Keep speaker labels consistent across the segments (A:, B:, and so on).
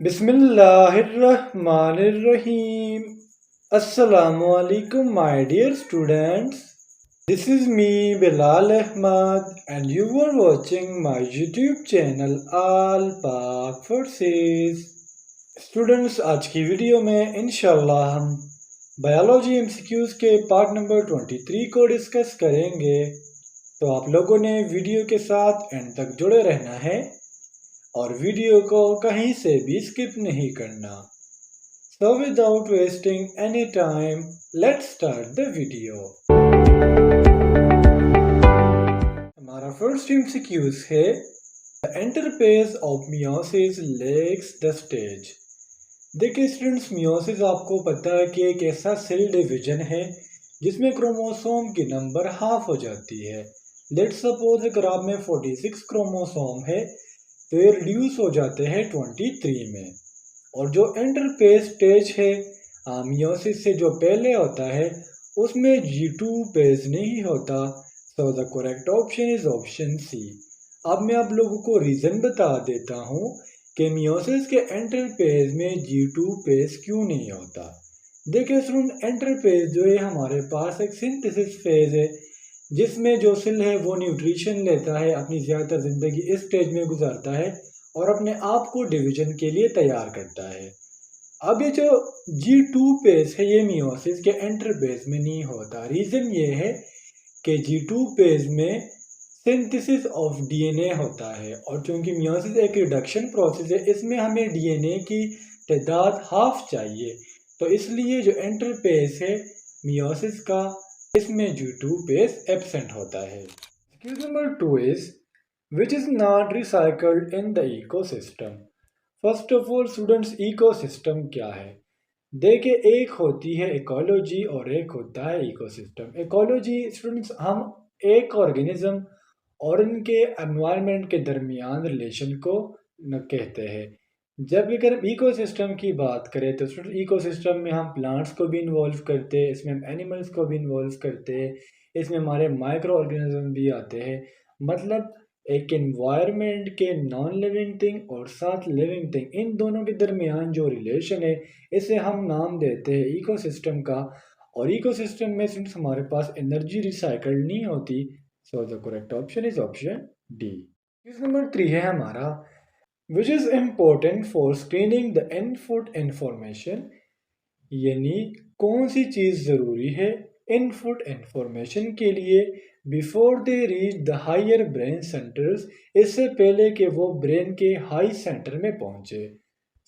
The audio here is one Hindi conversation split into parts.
A: Bismillahirrahmanirrahim. Assalamu alaikum, my dear students. This is me, Bilal Ahmad, and you are watching my YouTube channel Al Pak Forces. Students, आज की वीडियो में इंशाल्लाह हम बायोलॉजी एमसीक्यूज के पार्ट नंबर 23 को डिस्कस करेंगे। तो आप लोगों ने वीडियो के साथ एंड तक जुड़े रहना है और वीडियो को कहीं से भी स्किप नहीं करना। So without wasting any time, let's start the video. हमारा फर्स्ट एमसीक्यूज है The interphase of meiosis lacks the stage. देखिए स्टूडेंट्स, मियोसिस आपको पता है कि एक ऐसा सेल डिवीजन है जिसमें क्रोमोसोम की नंबर हाफ हो जाती है। लेट्स सपोज अगर आप में 46 क्रोमोसोम है तो ये रिड्यूस हो जाते हैं 23 में। और जो इंटरफेस स्टेज है मियोसिस से जो पहले होता है उसमें G2 फेज नहीं होता। So the correct option is option C. अब मैं आप लोगों को रीज़न बता देता हूँ कि मियोसिस के इंटरफेज में G2 फेज क्यों नहीं होता। देखिए स्टूडेंट, इंटरफेज जो है हमारे पास एक सिंथेसिस फेज है जिसमें जो सेल है वो न्यूट्रिशन लेता है, अपनी ज़्यादातर ज़िंदगी इस स्टेज में गुजारता है और अपने आप को डिवीजन के लिए तैयार करता है। अब ये जो G2 फेज है ये मियोसिस के इंटरफेज में नहीं होता। रीज़न ये है कि G2 फेज में सिंथेसिस ऑफ DNA होता है और चूंकि मियोसिस एक रिडक्शन प्रोसेस है इसमें हमें DNA की तादाद हाफ चाहिए, तो इसलिए जो इंटरफेज है मियोसिस का इसमें G2 फेज एब्सेंट होता है। Excuse number 2 is which is not recycled in the ecosystem. First of all students, ecosystem क्या है? देखिए, एक होती है इकोलॉजी और एक होता है इकोसिस्टम। इकोलॉजी स्टूडेंट्स, हम एक ऑर्गेनिज्म और इनके एनवायरनमेंट के दरमियान रिलेशन को कहते हैं। जब अगर हम इकोसिस्टम की बात करें तो स्टूडेंट इकोसिस्टम में हम प्लांट्स को भी इन्वॉल्व करते हैं, इसमें हम एनिमल्स को भी इन्वॉल्व करते हैं, इसमें हमारे माइक्रो ऑर्गेनिज्म भी आते हैं। मतलब एक एनवायरनमेंट के नॉन लिविंग थिंग और साथ लिविंग थिंग, इन दोनों के दरमियान जो रिलेशन है इसे हम नाम देते हैं इकोसिस्टम का। और इकोसिस्टम में सिर्फ हमारे पास एनर्जी रिसाइकल्ड नहीं होती। सो the correct option is option D. Number 3 है हमारा which is important for screening the input information. यानी कौन सी चीज़ ज़रूरी है इनपुट इंफॉर्मेशन के लिए before they reach the higher brain centres, इससे पहले कि वो ब्रेन के हाई सेंटर में पहुंचे।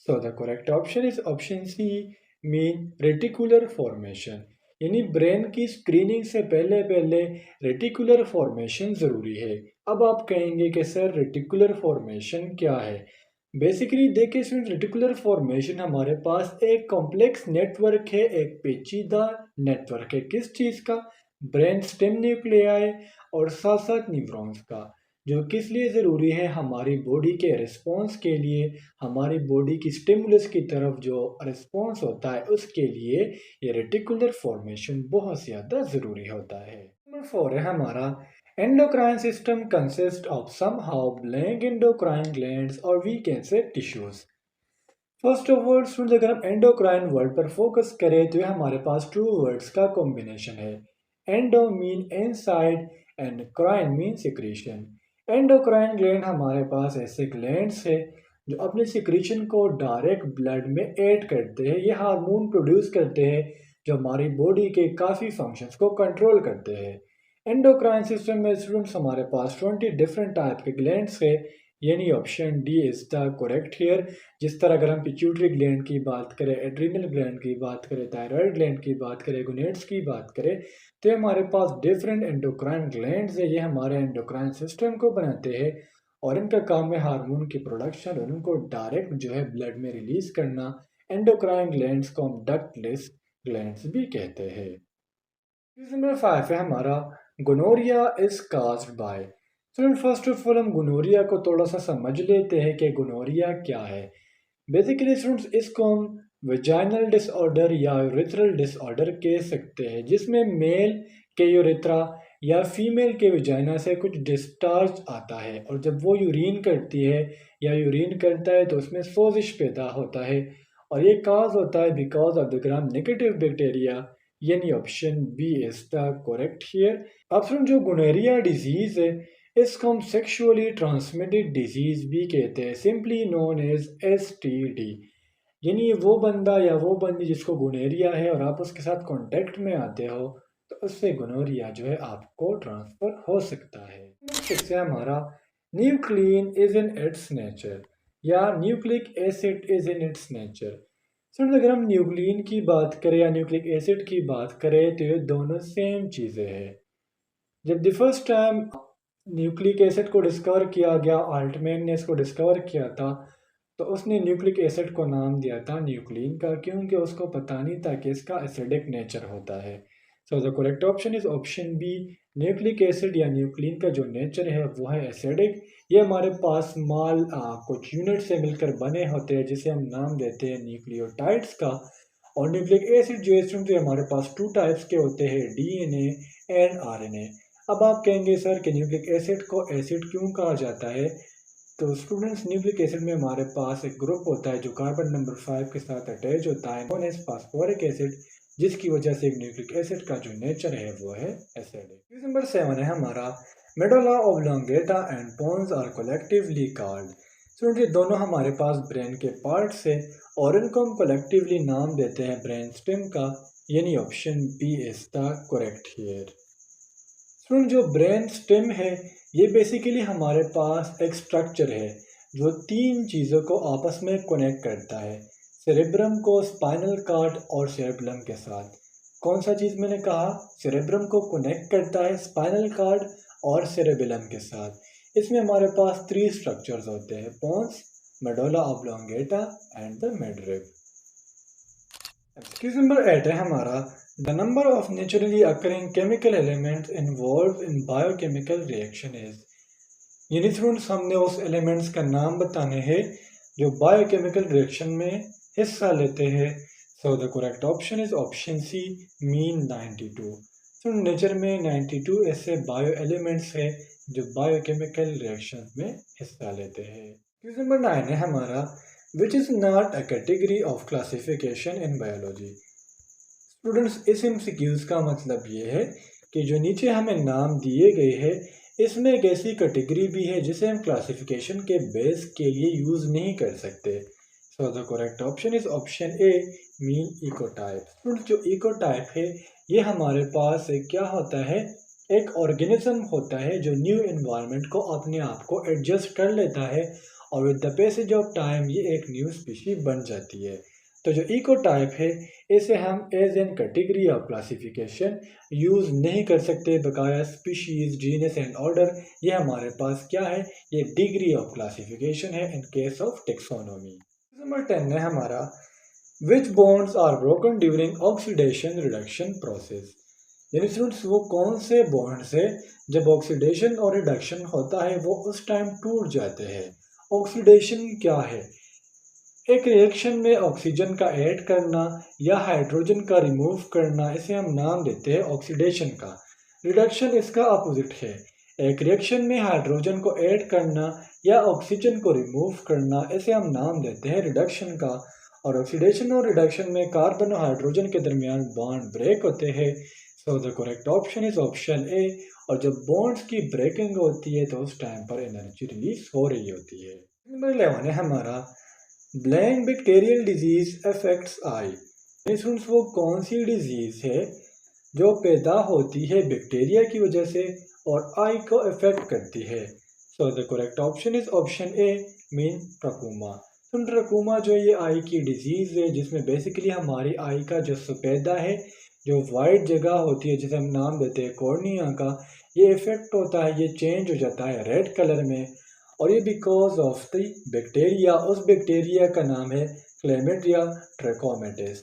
A: So the correct option is option C, mean reticular formation. यानी ब्रेन की स्क्रीनिंग से पहले पहले रेटिकुलर फॉर्मेशन ज़रूरी है। अब आप कहेंगे कि सर रेटिकुलर फॉर्मेशन क्या है? बेसिकली देखिए स्टूडेंट, रेटिकुलर फॉर्मेशन हमारे पास एक कॉम्प्लेक्स नेटवर्क है, एक पेचीदा नेटवर्क है। किस चीज़ का? ब्रेन स्टेम न्यूक्लियाई और साथ साथ न्यूरॉन्स का, जो किस लिए ज़रूरी है? हमारी बॉडी के रिस्पॉन्स के लिए, हमारी बॉडी की स्टिमुलस की तरफ जो रिस्पॉन्स होता है उसके लिए ये रेटिकुलर फॉर्मेशन बहुत ज़्यादा ज़रूरी होता है। नंबर 4 है हमारा endocrine system consists of somehow blank endocrine glands or we can say tissues. First of all student, अगर हम एंडोक्राइन वर्ड पर फोकस करें तो ये हमारे पास टू वर्ड्स का कॉम्बिनेशन है। Endo mean inside and crine mean secretion. Endocrine gland हमारे पास ऐसे ग्लैंड्स है जो अपने सिक्रीशन को डायरेक्ट ब्लड में ऐड करते हैं। ये हार्मोन प्रोड्यूस करते हैं जो हमारी बॉडी के काफ़ी फंक्शंस को कंट्रोल करते हैं। एंडोक्राइन सिस्टम में स्टूडेंट्स हमारे पास 20 डिफरेंट टाइप के ग्लैंड्स है, यानी option D is the correct here. जिस तरह अगर हम पिट्यूटरी ग्लैंड की बात करें, एड्रिनल ग्लैंड की बात करें, थायराइड ग्लैंड की बात करें, गोनेड्स की बात करें, तो हमारे पास डिफरेंट एंडोक्राइन ग्लैंड्स है। ये हमारे एंडोक्राइन सिस्टम को बनाते हैं और इनका काम है हार्मोन की प्रोडक्शन और उनको डायरेक्ट जो है ब्लड में रिलीज करना। एंडोक्राइन ग्लैंड्स को हम डक्टलेस ग्लैंड्स भी कहते हैं। नंबर 5 है हमारा gonorrhoea is caused by. Student first of all हम गोनोरिया को थोड़ा सा समझ लेते हैं कि गोनोरिया क्या है। बेसिकली स्टूडेंट्स इसको हम वेजाइनल डिसऑर्डर या यूरिथ्रल डिसऑर्डर कह सकते हैं, जिसमें मेल के यूरिथ्रा या फीमेल के वजाइना से कुछ डिस्चार्ज आता है और जब वो यूरिन करती है या यूरिन करता है तो उसमें सोजिश पैदा होता है और ये काज होता है because of the gram negative bacteria, यानी option B is the correct here. Option जो गोनोरिया डिजीज है इसको हम सेक्सुअली ट्रांसमिटेड डिजीज भी कहते हैं, सिंपली नोन एज STD। यानी वो बंदा या वो बंदी जिसको गोनोरिया है और आप उसके साथ कांटेक्ट में आते हो तो उससे गोनोरिया जो है आपको ट्रांसफर हो सकता है। इससे हमारा nucleon is in its nature या nucleic acid is in its nature. So अगर हम न्यूक्लियन की बात करें या न्यूक्लिक एसिड की बात करें तो ये दोनों सेम चीज़ें हैं। जब the first time nucleic acid को डिस्कवर किया गया, आल्टमैन ने इसको डिस्कवर किया था, तो उसने न्यूक्लिक एसिड को नाम दिया था न्यूक्लिन का, क्योंकि उसको पता नहीं था कि इसका एसिडिक नेचर होता है। So the correct option is option B. Nucleic acid या न्यूक्लिन का जो नेचर है वो है एसिडिक। ये हमारे पास कुछ यूनिट से मिलकर बने होते हैं जिसे हम नाम देते हैं न्यूक्लियोटाइड्स का। और न्यूक्लिक एसिड जो है हमारे पास 2 टाइप्स के होते हैं, DNA एंड RNA। अब आप कहेंगे सर कि न्यूक्लिक एसिड को एसिड क्यों कहा जाता है? तो स्टूडेंट्स, न्यूक्लिक एसिड में हमारे पास एक ग्रुप होता है जो कार्बन नंबर 5 के साथ अटैच होता है, नोन एज फास्फोरिक एसिड, जिसकी वजह से न्यूक्लिक एसिड का जो नेचर है वो है एसिडिक। नंबर 7 है हमारा medulla oblongata and pons are collectively called. Student, ये दोनों हमारे पास ब्रेन के पार्ट्स है और इनको हम कलेक्टिवली नाम देते हैं ब्रेन स्टेम का, यानी option B is the correct here. Student, जो ब्रेन स्टेम है ये बेसिकली हमारे पास एक स्ट्रक्चर है जो 3 चीज़ों को आपस में कनेक्ट करता है, सेरेब्रम को स्पाइनल कॉर्ड और सेरेब्रम के साथ। कौन सा चीज़ मैंने कहा? सेरेब्रम को कनेक्ट करता है स्पाइनल कॉर्ड और सेरेबेलम के साथ। इसमें हमारे पास 3 स्ट्रक्चर्स होते हैं, pons, medulla oblongata and the midrib. Question number 8 है हमारा the number of naturally occurring chemical elements involved in biochemical reaction is. यानी स्टूडेंट्स, हमने उस एलिमेंट्स का नाम बताने हैं जो बायोकेमिकल रिएक्शन में हिस्सा लेते हैं। So the correct option is option C, mean 92। तो नेचर में 92 ऐसे बायो एलिमेंट्स है जो बायोकेमिकल रिएक्शन में हिस्सा लेते हैं। क्वेश्चन नंबर 9 है हमारा which is not a category of classification in biology. Students, इस MCQs का मतलब ये है कि जो नीचे हमें नाम दिए गए हैं इसमें एक ऐसी कैटेगरी भी है जिसे हम क्लासिफिकेशन के बेस के लिए यूज़ नहीं कर सकते। सो the correct option is option A, mean ecotype. Students, जो इकोटाइप है ये हमारे पास क्या होता है, एक ऑर्गेनिज्म होता है जो न्यू एनवायरनमेंट को अपने आप को एडजस्ट कर लेता है और with the passage of time ये एक न्यू स्पीशीज बन जाती है। तो जो इको टाइप है इसे हम as an category of classification use नहीं कर सकते, बकाया स्पीशीज, जीनस एंड ऑर्डर ये हमारे पास क्या है, ये डिग्री ऑफ क्लासिफिकेशन है in case of taxonomy. Number 10 है हमारा which bonds are broken during oxidation reduction process. यानी स्टूडेंट्स, वो कौन से बॉन्ड्स है जब ऑक्सीडेशन और रिडक्शन होता है वो उस टाइम टूट जाते हैं। ऑक्सीडेशन क्या है? एक रिएक्शन में ऑक्सीजन का ऐड करना या हाइड्रोजन का रिमूव करना, इसे हम नाम देते हैं ऑक्सीडेशन का। रिडक्शन इसका अपोजिट है, एक रिएक्शन में हाइड्रोजन को ऐड करना या ऑक्सीजन को रिमूव करना, इसे हम नाम देते हैं रिडक्शन का। और ऑक्सीडेशन और रिडक्शन में कार्बन और हाइड्रोजन के दरमियान बॉन्ड ब्रेक होते हैं। So the correct option is option ए। और जब बॉन्ड्स की ब्रेकिंग होती है तो उस टाइम पर एनर्जी रिलीज हो रही होती है। नंबर 11 है हमारा ब्लैंक बैक्टीरियल डिजीज अफेक्ट्स आई। स्टूडेंट्स, वो कौन सी डिजीज है जो पैदा होती है बैक्टीरिया की वजह से और आई को अफेक्ट करती है। So the correct option is option A, mean trachoma. Trachoma जो ये आई की डिजीज़ है जिसमें बेसिकली हमारी आई का जो सफ़ेदा है, जो वाइट जगह होती है जिसे हम नाम देते हैं कॉर्निया का, ये इफेक्ट होता है, ये चेंज हो जाता है रेड कलर में। और ये बिकॉज ऑफ द बैक्टीरिया, उस बैक्टीरिया का नाम है क्लैमिडिया ट्रैकोमैटिस।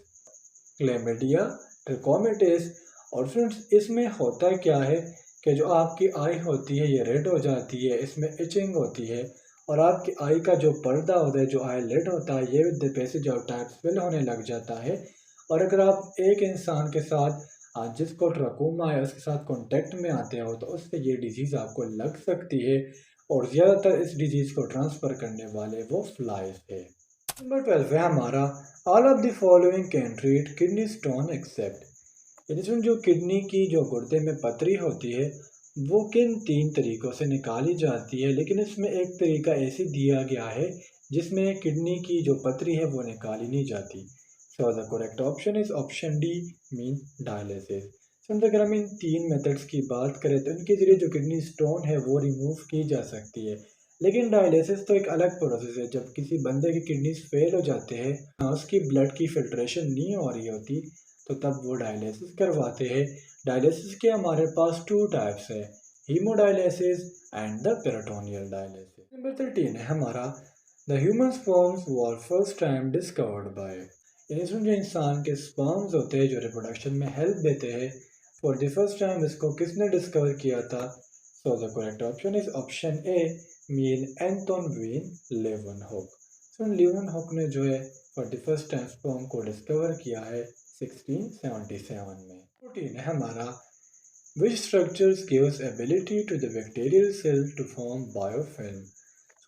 A: Chlamydia trachomatis. और फ्रेंड्स, इसमें होता क्या है कि जो आपकी आई होती है ये रेड हो जाती है, इसमें इचिंग होती है और आपकी आई का जो पर्दा होता है, जो आई लिड होता है, ये with the passage of time swell होने लग जाता है। और अगर आप एक इंसान के साथ आज जिसको ट्रकोमा है उसके साथ कांटेक्ट में आते हो तो उससे ये डिजीज़ आपको लग सकती है, और ज़्यादातर इस डिजीज़ को ट्रांसफ़र करने वाले वो फ्लाइज है। नंबर 12 है हमारा, all of the following can treat kidney stone except. इसमें जो किडनी की जो गुर्दे में पथरी होती है वो किन 3 तरीक़ों से निकाली जाती है, लेकिन इसमें एक तरीका ऐसे दिया गया है जिसमें किडनी की जो पथरी है वो निकाली नहीं जाती। सो the correct option is option D, mean dialysis. समझो अगर हम इन 3 मेथड्स की बात करें तो इनके ज़रिए जो किडनी स्टोन है वो रिमूव की जा सकती है। लेकिन डायलिसिस तो एक अलग प्रोसेस है, जब किसी बंदे की किडनीज फेल हो जाते हैं, उसकी ब्लड की फिल्ट्रेशन नहीं हो रही होती, तो तब वो डायलिसिस करवाते हैं। डायलिसिस के हमारे पास 2 टाइप्स है, haemodialysis and the peritoneal dialysis. Number 13 है हमारा, the human sperms were first time discovered by. इसमें जो इंसान के स्पर्म्स होते हैं जो रिप्रोडक्शन में हेल्प देते हैं, फॉर द फर्स्ट टाइम इसको किसने डिस्कवर किया था? So the correct option is option A, mean Anton van Leeuwenhoek. So Leeuwenhoek ने जो है for the first time sperm को डिस्कवर किया है 1677 में। 14 है हमारा, which structures gives ability to the bacterial cell to form biofilm।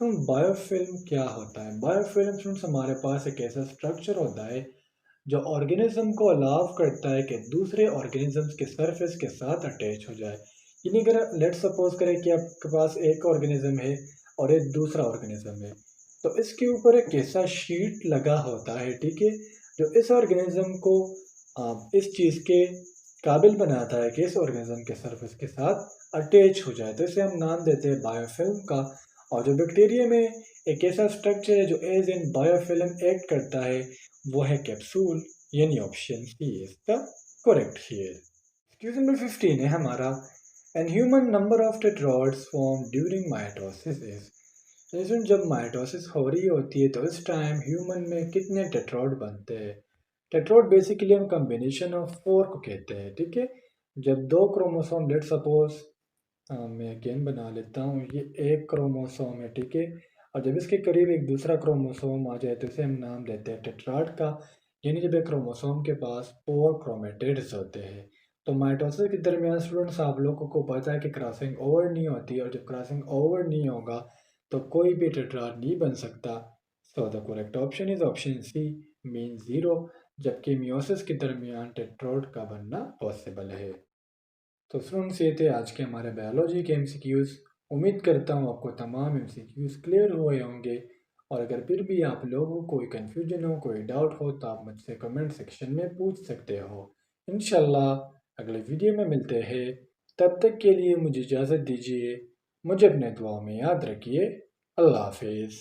A: तो बायोफिल्म क्या होता है? बायोफिल्म फ्रेंड्स हमारे पास एक ऐसा स्ट्रक्चर होता है जो ऑर्गेनिज्म को अलाउ करता है कि दूसरे ऑर्गेनिजम्स के सरफेस के साथ अटैच हो जाए। यानी अगर लेट सपोज करें कि आपके पास एक ऑर्गेनिज्म है और एक दूसरा ऑर्गेनिज्म है, तो इसके ऊपर एक ऐसा शीट लगा होता है, ठीक है, जो इस ऑर्गेनिज्म को इस चीज़ के काबिल बनाता है कि इस ऑर्गेनिज्म के सरफेस के साथ अटैच हो जाए, तो इसे हम नाम देते हैं बायोफिल्म का। और जो बैक्टीरिया में एक ऐसा स्ट्रक्चर है जो एज इन बायोफिल्म एक्ट करता है वो है कैप्सूल, यानी option C is the correct here. Question number 15 है हमारा, an human number of tetrads form during mitosis is. इसमें जब माइटोसिस हो रही होती है तो इस टाइम ह्यूमन में कितने टेट्राइड बनते हैं? टेट्राइड बेसिकली हम कॉम्बिनेशन ऑफ 4 को कहते हैं, ठीक है। जब दो क्रोमोसोम लेट सपोज मैं अगेन बना लेता हूँ, ये एक क्रोमोसोम है, ठीक है, और जब इसके करीब एक दूसरा क्रोमोसोम आ जाए तो इसे हम नाम देते हैं टेट्राइड का। यानी जब एक क्रोमोसोम के पास 4 क्रोमेटिड्स होते हैं, तो माइटोसिस के दरमियान स्टूडेंट्स आप लोगों को पता है कि क्रॉसिंग ओवर नहीं होती, और जब क्रॉसिंग ओवर नहीं होगा तो कोई भी टेट्राइड नहीं बन सकता। So the correct option is option C, mean zero, जबकि मियोसिस के दरमियान टेट्राइड का बनना पॉसिबल है। तो स्टूडेंट्स ये थे आज के हमारे बायोलॉजी के एमसीक्यूज़। उम्मीद करता हूँ आपको तमाम एमसीक्यूज़ क्लियर हुए होंगे, और अगर फिर भी आप लोगों को कोई कन्फ्यूजन हो, कोई डाउट हो, तो आप मुझसे कमेंट सेक्शन में पूछ सकते हो। इंशाल्लाह अगले वीडियो में मिलते हैं, तब तक के लिए मुझे इजाज़त दीजिए। मुझे अपने दुआओं में याद रखिए। अल्लाह हाफिज़।